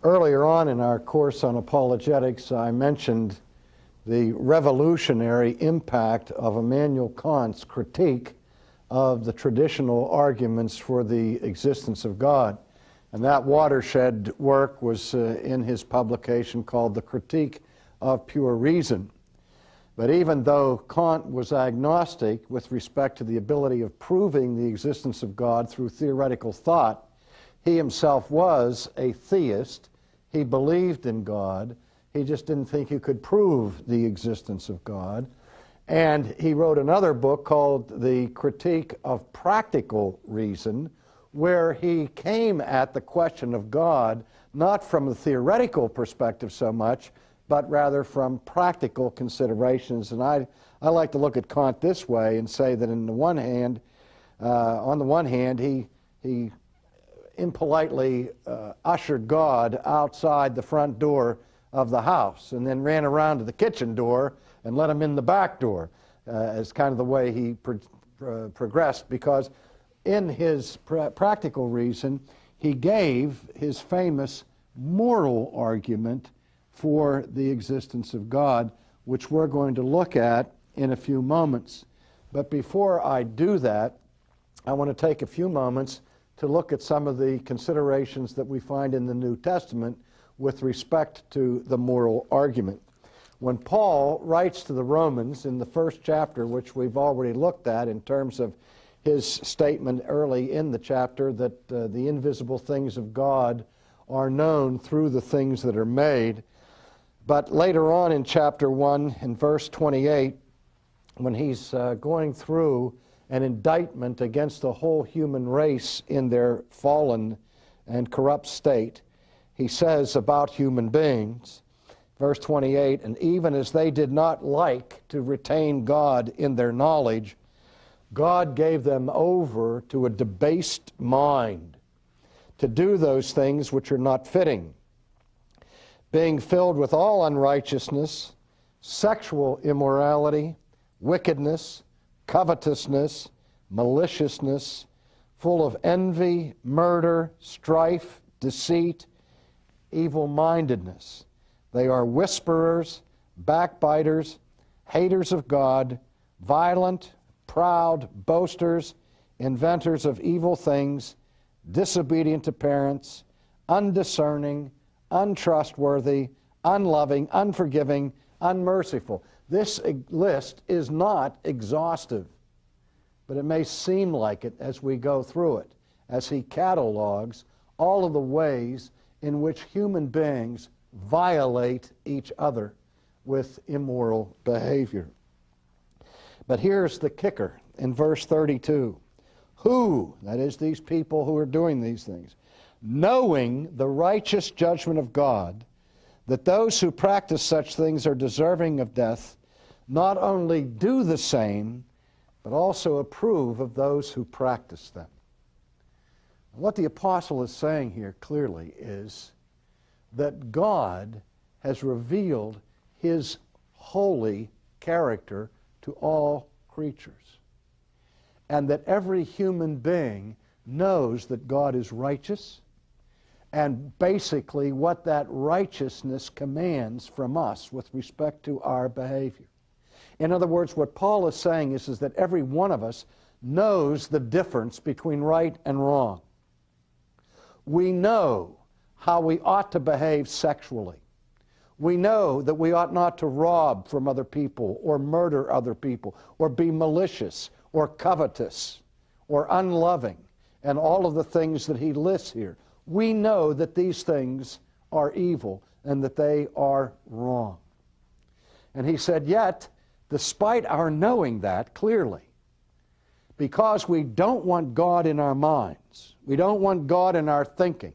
Earlier on in our course on apologetics, I mentioned the revolutionary impact of Immanuel Kant's critique of the traditional arguments for the existence of God. And that watershed work was in his publication called The Critique of Pure Reason. But even though Kant was agnostic with respect to the ability of proving the existence of God through theoretical thought, he himself was a theist. He believed in God. He just didn't think he could prove the existence of God. And he wrote another book called The Critique of Practical Reason, where he came at the question of God not from a theoretical perspective so much, but rather from practical considerations. And I like to look at Kant this way and say that on the one hand, he impolitely ushered God outside the front door of the house and then ran around to the kitchen door and let him in the back door as kind of the way he progressed, because in his practical reason he gave his famous moral argument for the existence of God, which we're going to look at in a few moments. But before I do that, I want to take a few moments to look at some of the considerations that we find in the New Testament with respect to the moral argument. When Paul writes to the Romans in the first chapter, which we've already looked at in terms of his statement early in the chapter that the invisible things of God are known through the things that are made, but later on in chapter 1 in verse 28, when he's going through an indictment against the whole human race in their fallen and corrupt state, he says about human beings, verse 28, "And even as they did not like to retain God in their knowledge, God gave them over to a debased mind, to do those things which are not fitting, being filled with all unrighteousness, sexual immorality, wickedness, covetousness, maliciousness, full of envy, murder, strife, deceit, evil-mindedness. They are whisperers, backbiters, haters of God, violent, proud, boasters, inventors of evil things, disobedient to parents, undiscerning, untrustworthy, unloving, unforgiving, unmerciful." This list is not exhaustive, but it may seem like it as we go through it, as he catalogs all of the ways in which human beings violate each other with immoral behavior. But here's the kicker in verse 32. "Who," that is these people who are doing these things, "knowing the righteous judgment of God, that those who practice such things are deserving of death, not only do the same, but also approve of those who practice them." What the apostle is saying here clearly is that God has revealed his holy character to all creatures, and that every human being knows that God is righteous, and basically what that righteousness commands from us with respect to our behavior. In other words, what Paul is saying is that every one of us knows the difference between right and wrong. We know how we ought to behave sexually. We know that we ought not to rob from other people or murder other people or be malicious or covetous or unloving and all of the things that he lists here. We know that these things are evil and that they are wrong. And he said, yet, despite our knowing that clearly, because we don't want God in our minds, we don't want God in our thinking,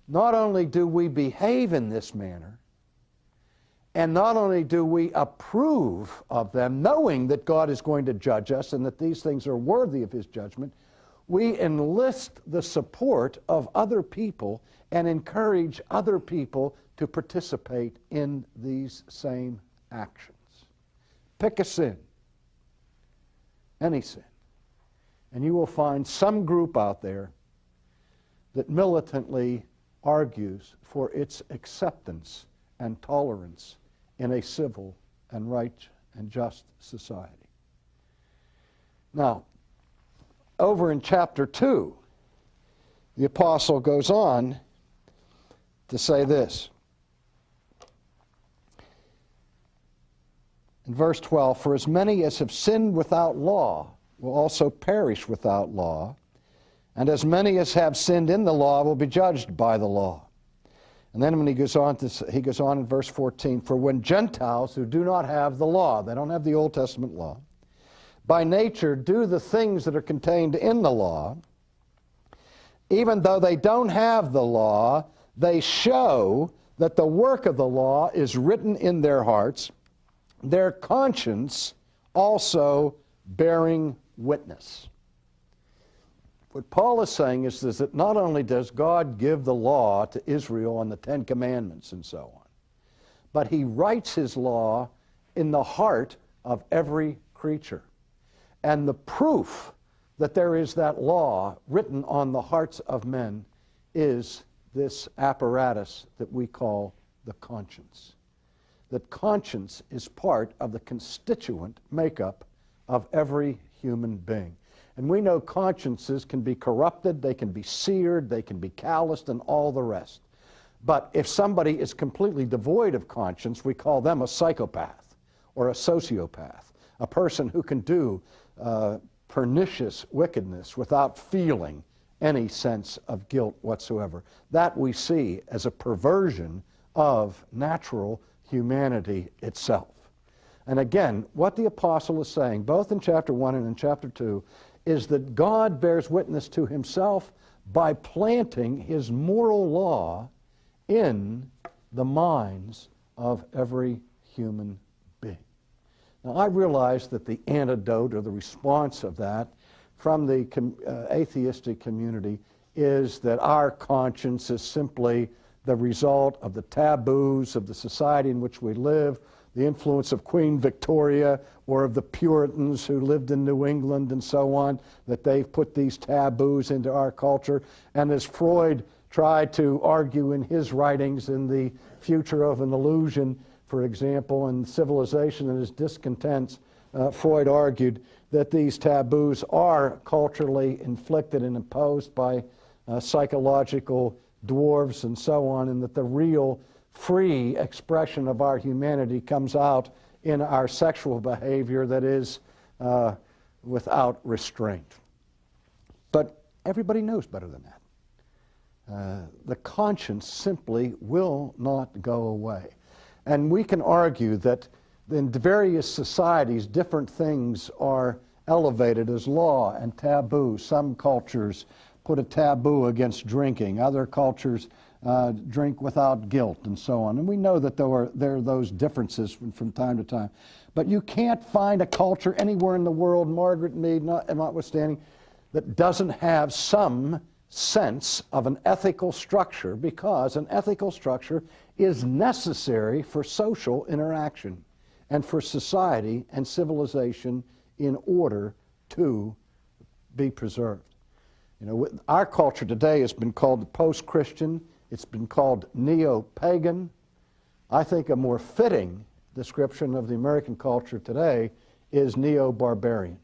not only do we behave in this manner, and not only do we approve of them, knowing that God is going to judge us and that these things are worthy of his judgment, we enlist the support of other people and encourage other people to participate in these same actions. Pick a sin, any sin, and you will find some group out there that militantly argues for its acceptance and tolerance in a civil and right and just society. Now, over in chapter 2, the apostle goes on to say this. In verse 12, "For as many as have sinned without law will also perish without law, and as many as have sinned in the law will be judged by the law." And then when he goes on in verse 14, "For when Gentiles who do not have the law," they don't have the Old Testament law, "by nature do the things that are contained in the law, even though they don't have the law, they show that the work of the law is written in their hearts, their conscience also bearing witness." What Paul is saying is that not only does God give the law to Israel on the Ten Commandments and so on, but he writes his law in the heart of every creature. And the proof that there is that law written on the hearts of men is this apparatus that we call the conscience. That conscience is part of the constituent makeup of every human being. And we know consciences can be corrupted, they can be seared, they can be calloused, and all the rest. But if somebody is completely devoid of conscience, we call them a psychopath or a sociopath, a person who can do pernicious wickedness without feeling any sense of guilt whatsoever. That we see as a perversion of natural humanity itself. And again, what the apostle is saying, both in chapter 1 and in chapter 2, is that God bears witness to himself by planting his moral law in the minds of every human being. Now, I realize that the antidote or the response of that from the atheistic community is that our conscience is simply the result of the taboos of the society in which we live, the influence of Queen Victoria or of the Puritans who lived in New England and so on, that they've put these taboos into our culture. And as Freud tried to argue in his writings in The Future of an Illusion, for example, in Civilization and His Discontents, Freud argued that these taboos are culturally inflicted and imposed by psychological dwarves and so on, and that the real free expression of our humanity comes out in our sexual behavior that is without restraint. But everybody knows better than that. The conscience simply will not go away. And we can argue that in various societies, different things are elevated as law and taboo. Some cultures put a taboo against drinking. Other cultures drink without guilt and so on. And we know that there are those differences from time to time. But you can't find a culture anywhere in the world, Margaret Mead notwithstanding, that doesn't have some sense of an ethical structure, because an ethical structure is necessary for social interaction and for society and civilization in order to be preserved. You know, our culture today has been called post-Christian. It's been called neo-pagan. I think a more fitting description of the American culture today is neo-barbarian.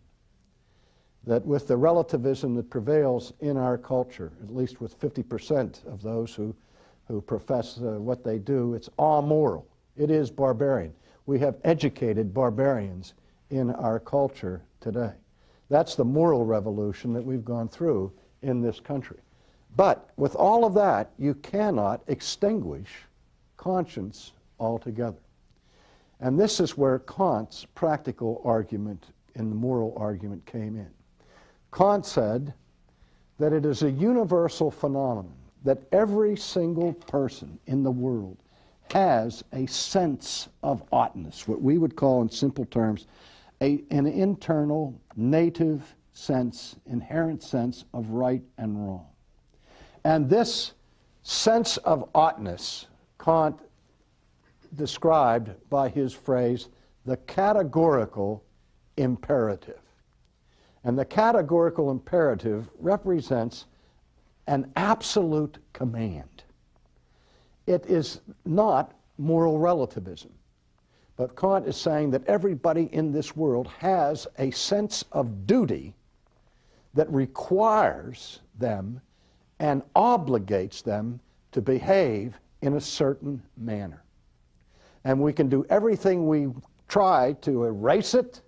That with the relativism that prevails in our culture, at least with 50% of those who profess what they do, it's amoral. It is barbarian. We have educated barbarians in our culture today. That's the moral revolution that we've gone through in this country. But with all of that, you cannot extinguish conscience altogether. And this is where Kant's practical argument and the moral argument came in. Kant said that it is a universal phenomenon that every single person in the world has a sense of oughtness, what we would call in simple terms an internal, native sense, inherent sense of right and wrong. And this sense of oughtness, Kant described by his phrase, the categorical imperative. And the categorical imperative represents an absolute command. it is not moral relativism. But Kant is saying that everybody in this world has a sense of duty that requires them and obligates them to behave in a certain manner. And we can do everything we try to erase it,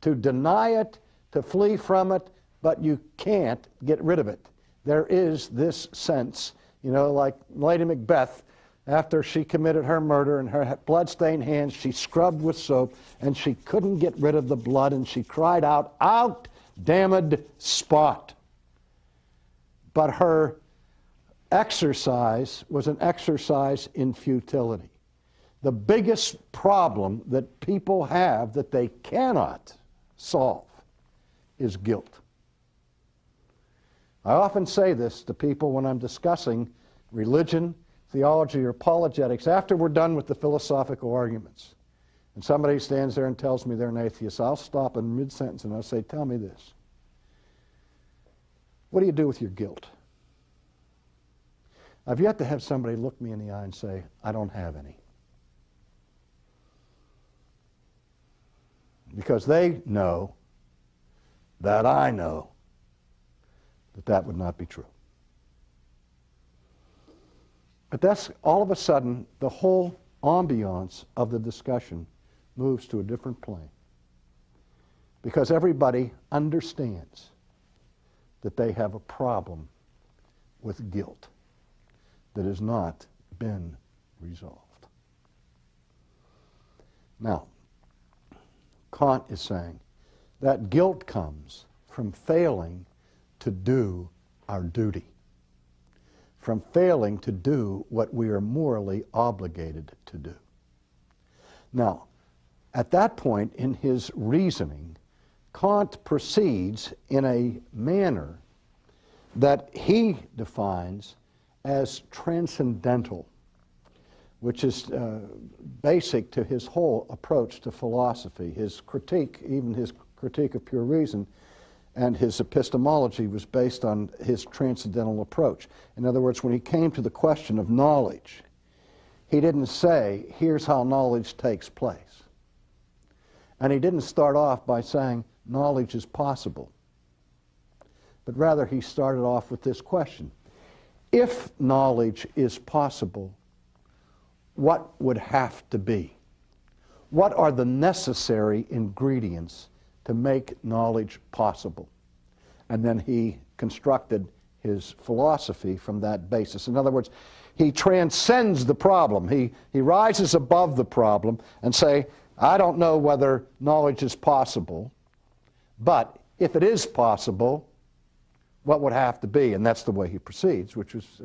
to deny it, to flee from it, but you can't get rid of it. There is this sense, you know, like Lady Macbeth, after she committed her murder and her blood-stained hands, she scrubbed with soap, and she couldn't get rid of the blood, and she cried out, "Out, damned spot!" But her exercise was an exercise in futility. The biggest problem that people have that they cannot solve is guilt. I often say this to people when I'm discussing religion, theology, or apologetics, after we're done with the philosophical arguments. And somebody stands there and tells me they're an atheist, I'll stop in mid-sentence and I'll say, tell me this. What do you do with your guilt? I've yet to have somebody look me in the eye and say, I don't have any. Because they know that I know that that would not be true. But that's all of a sudden, the whole ambiance of the discussion moves to a different plane. Because everybody understands that they have a problem with guilt that has not been resolved. Now, Kant is saying that guilt comes from failing to do our duty, from failing to do what we are morally obligated to do. Now, at that point in his reasoning, Kant proceeds in a manner that he defines as transcendental, which is basic to his whole approach to philosophy. His critique, even his critique of pure reason, and his epistemology was based on his transcendental approach. In other words, when he came to the question of knowledge, he didn't say, here's how knowledge takes place. And he didn't start off by saying, knowledge is possible. But rather, he started off with this question. If knowledge is possible, what would have to be? What are the necessary ingredients to make knowledge possible? And then he constructed his philosophy from that basis. In other words, he transcends the problem. He rises above the problem and say, I don't know whether knowledge is possible, but if it is possible, what would have to be? And that's the way he proceeds, which is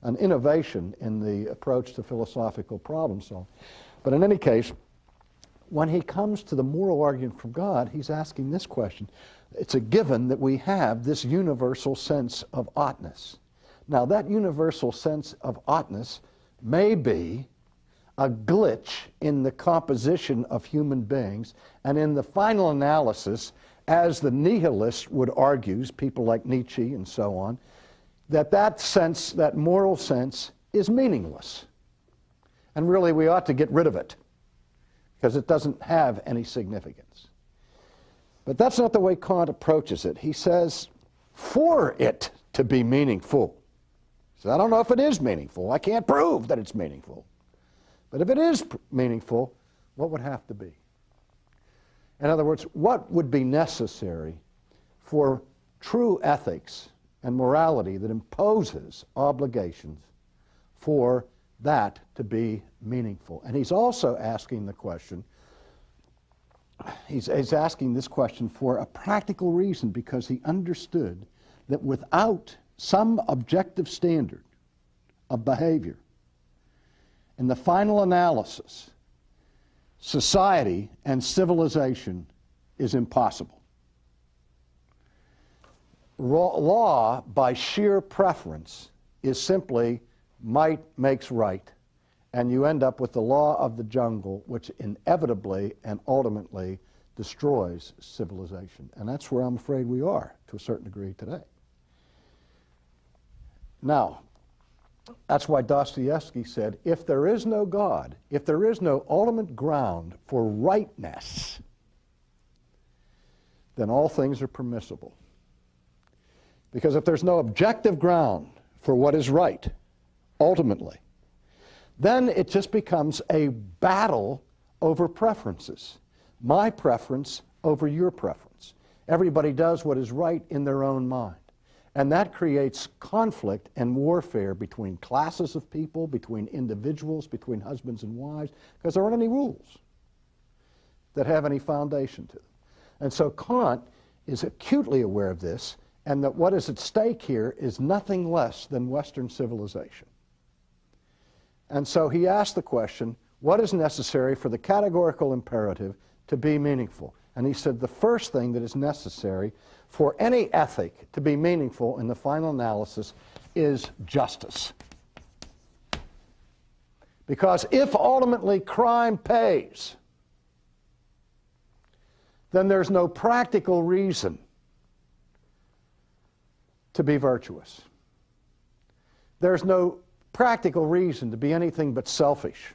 an innovation in the approach to philosophical problem solving. But in any case, when he comes to the moral argument from God, he's asking this question. It's a given that we have this universal sense of oughtness. Now, that universal sense of oughtness may be a glitch in the composition of human beings, and in the final analysis, as the nihilists would argue, people like Nietzsche and so on, that sense, that moral sense, is meaningless. And really, we ought to get rid of it, because it doesn't have any significance. But that's not the way Kant approaches it. He says, for it to be meaningful. He says, I don't know if it is meaningful. I can't prove that it's meaningful. But if it is meaningful, what would have to be? In other words, what would be necessary for true ethics and morality that imposes obligations for that to be meaningful? And he's also asking the question, he's asking this question for a practical reason, because he understood that without some objective standard of behavior, in the final analysis, society and civilization is impossible. Law, by sheer preference, is simply might makes right, and you end up with the law of the jungle, which inevitably and ultimately destroys civilization. And that's where I'm afraid we are, to a certain degree, today. Now, That's why Dostoevsky said, if there is no God, if there is no ultimate ground for rightness, then all things are permissible. Because if there's no objective ground for what is right, ultimately, then it just becomes a battle over preferences. My preference over your preference. Everybody does what is right in their own mind. And that creates conflict and warfare between classes of people, between individuals, between husbands and wives, because there aren't any rules that have any foundation to them. And so Kant is acutely aware of this, and that what is at stake here is nothing less than Western civilization. And so he asked the question, what is necessary for the categorical imperative to be meaningful? And he said the first thing that is necessary for any ethic to be meaningful in the final analysis is justice. Because if ultimately crime pays, then there's no practical reason to be virtuous. There's no practical reason to be anything but selfish.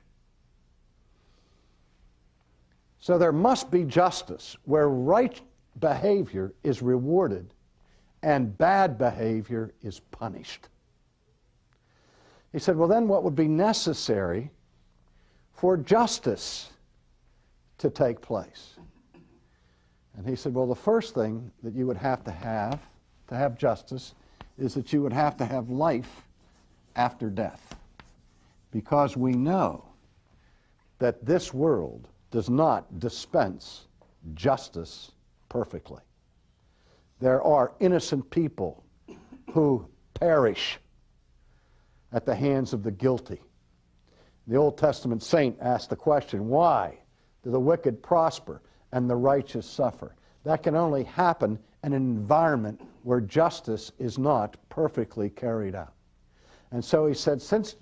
So there must be justice where right behavior is rewarded and bad behavior is punished. He said, well, then what would be necessary for justice to take place? And he said, well, the first thing that you would have justice is that you would have to have life after death. Because we know that this world does not dispense justice perfectly. There are innocent people who perish at the hands of the guilty. The Old Testament saint asked the question, why do the wicked prosper and the righteous suffer? That can only happen in an environment where justice is not perfectly carried out. And so he said, since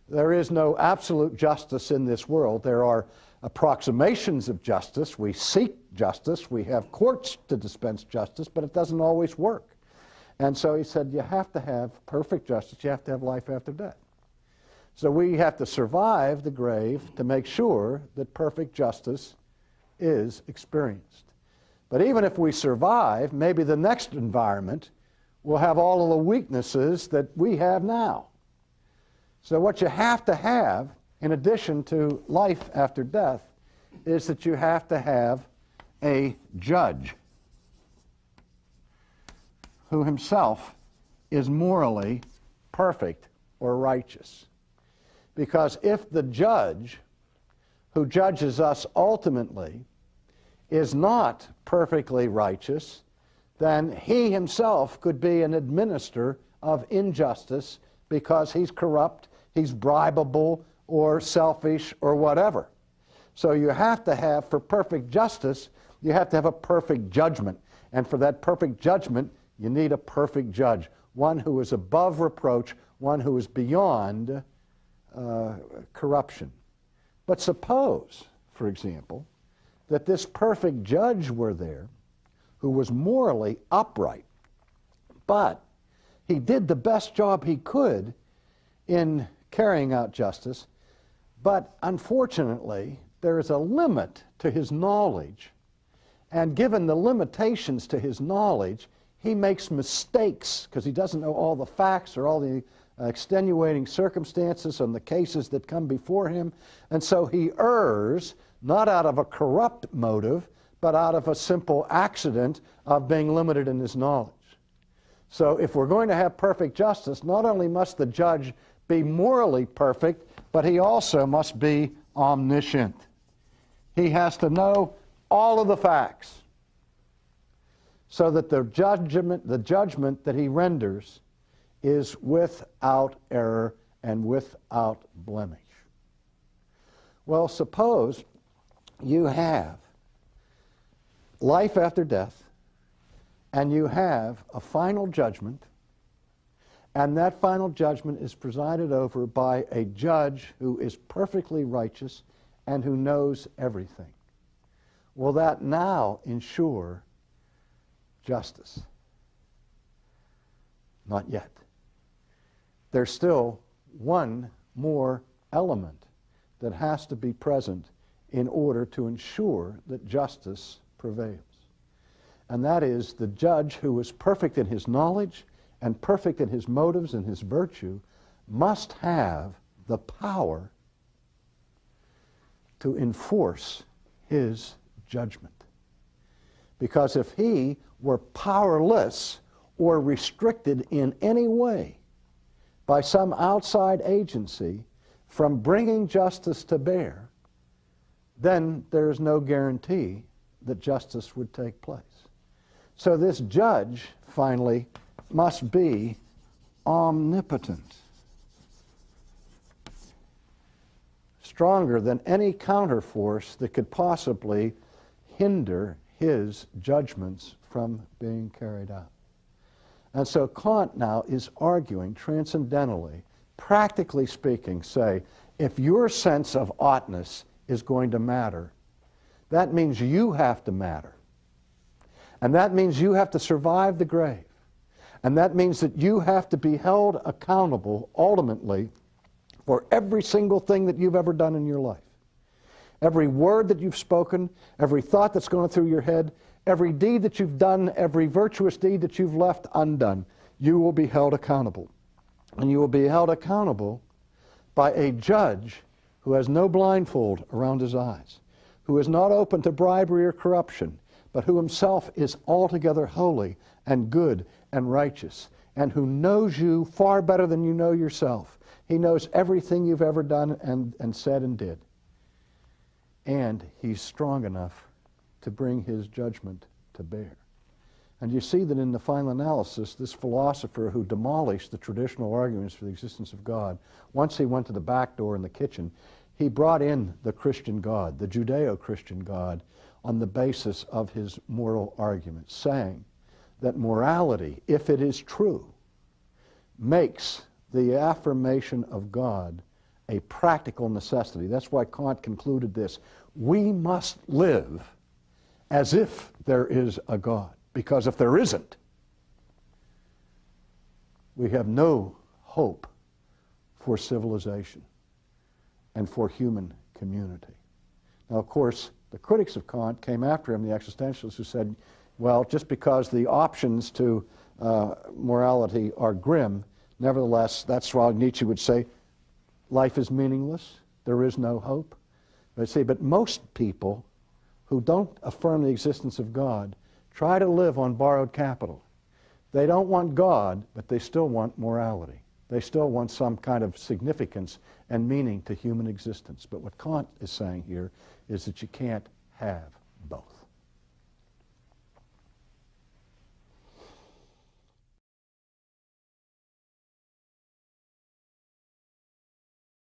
there is no absolute justice in this world, there are approximations of justice. We seek justice. We have courts to dispense justice, but it doesn't always work. And so he said, you have to have perfect justice. You have to have life after death. So we have to survive the grave to make sure that perfect justice is experienced. But even if we survive, maybe the next environment will have all of the weaknesses that we have now. So what you have to have, in addition to life after death, is that you have to have a judge who himself is morally perfect or righteous. Because if the judge who judges us ultimately is not perfectly righteous, then he himself could be an administrator of injustice because he's corrupt, he's bribable, or selfish, or whatever. So you have to have, for perfect justice, you have to have a perfect judgment. And for that perfect judgment, you need a perfect judge, one who is above reproach, one who is beyond corruption. But suppose, for example, that this perfect judge were there who was morally upright, but he did the best job he could in carrying out justice, but unfortunately there is a limit to his knowledge, and given the limitations to his knowledge, he makes mistakes because he doesn't know all the facts or all the extenuating circumstances and the cases that come before him, and so he errs not out of a corrupt motive, but out of a simple accident of being limited in his knowledge. So if we're going to have perfect justice, not only must the judge be morally perfect, but he also must be omniscient. He has to know all of the facts so that the judgment that he renders is without error and without blemish. Well, suppose you have life after death, and you have a final judgment, and that final judgment is presided over by a judge who is perfectly righteous and who knows everything. Will that now ensure justice? Not yet. There's still one more element that has to be present in order to ensure that justice prevails. And that is the judge who is perfect in his knowledge and perfect in his motives and his virtue must have the power to enforce his judgment. Because if he were powerless or restricted in any way by some outside agency from bringing justice to bear, then there is no guarantee that justice would take place. So this judge, finally, must be omnipotent, stronger than any counterforce that could possibly hinder his judgments from being carried out. And so Kant now is arguing transcendentally, practically speaking, say, if your sense of oughtness is going to matter, that means you have to matter. And that means you have to survive the grave. And that means that you have to be held accountable, ultimately, for every single thing that you've ever done in your life. Every word that you've spoken, every thought that's gone through your head, every deed that you've done, every virtuous deed that you've left undone, you will be held accountable. And you will be held accountable by a judge who has no blindfold around his eyes, who is not open to bribery or corruption, but who himself is altogether holy and good and righteous, and who knows you far better than you know yourself. He knows everything you've ever done and said and did. And he's strong enough to bring his judgment to bear. And you see that in the final analysis, this philosopher who demolished the traditional arguments for the existence of God, once he went to the back door in the kitchen, he brought in the Christian God, the Judeo-Christian God, on the basis of his moral argument, saying that morality, if it is true, makes the affirmation of God a practical necessity. That's why Kant concluded this. We must live as if there is a God, because if there isn't, we have no hope for civilization and for human community. Now, of course, the critics of Kant came after him, the existentialists, who said, well, just because the options to morality are grim, nevertheless, that's why Nietzsche would say, life is meaningless, there is no hope. But see, but most people who don't affirm the existence of God try to live on borrowed capital. They don't want God, but they still want morality. They still want some kind of significance and meaning to human existence. But what Kant is saying here is that you can't have both.